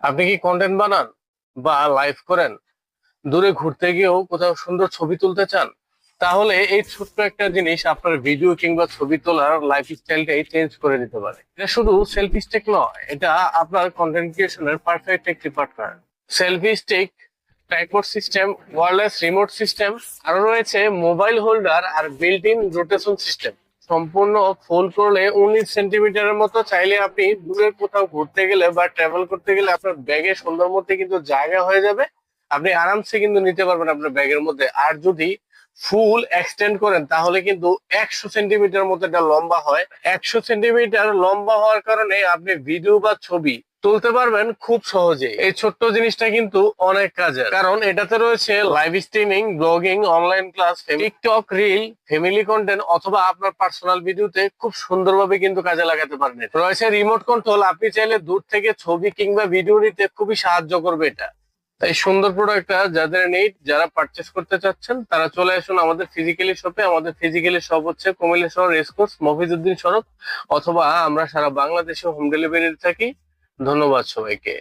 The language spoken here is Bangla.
আপনি কি কন্টেন্ট বানান বা লাইভ করেন, দূরে ঘুরতে গিয়েও কোথাও সুন্দর ছবি তুলতে চান? তাহলে এই ছোট্ট একটা জিনিস আপনার ভিডিও কিংবা ছবি তোলার লাইফ স্টাইলটাই চেঞ্জ করে দিতে পারে। এটা শুধু সেলফি স্টিক নয়, এটা আপনার কন্টেন্ট ক্রিয়েশনের পারফেক্ট একটি partner. Selfie stick, tripod system, wireless remote system, আরো রয়েছে মোবাইল হোল্ডার আর বিল্ট ইন রোটেশন সিস্টেম। সম্পূর্ণ ফোল্ড করলে 19 সেন্টিমিটারের মতো। চাইলে আপনি দূরে কোথাও ঘুরতে গেলে বা ট্রাভেল করতে গেলে আপনার ব্যাগে সুন্দর মধ্যে কিন্তু জায়গা হয়ে যাবে। আপনি আরামসে কিন্তু নিতে পারবেন আপনার ব্যাগের মধ্যে। আর যদি ফুল এক্সটেন্ড করেন তাহলে কিন্তু 100 সেন্টিমিটার মতো এটা লম্বা হয়। 100 সেন্টিমিটার লম্বা হওয়ার কারণে আপনি ভিডিও বা ছবি তুলতে পারবেন খুব সহজে। এই ছোট্ট জিনিসটা কিন্তু অনেক কাজের, কারণ এটাতে রয়েছে live streaming, blogging, online class, TikTok reel, family content অথবা আপনার পার্সোনাল ভিডিওতে খুব সুন্দরভাবে কিন্তু কাজে লাগাতে পারবেন। রয়েছে রিমোট কন্ট্রোল, আপনি চাইলে দূর থেকে ছবি কিংবা ভিডিও নিতে খুবই সাহায্য করবে এটা। তাই সুন্দর প্রোডাক্টটা যাদের নিড, যারা পারচেস করতে চাচ্ছেন, তারা চলে আসুন আমাদের ফিজিক্যালি শপে। আমাদের ফিজিক্যালি শপ হচ্ছে কুমিল্লা শহর রেসকোর্স মফিজউদ্দিন সড়ক, অথবা আমরা সারা বাংলাদেশে হোম ডেলিভারি থাকি। ধন্যবাদ সবাইকে।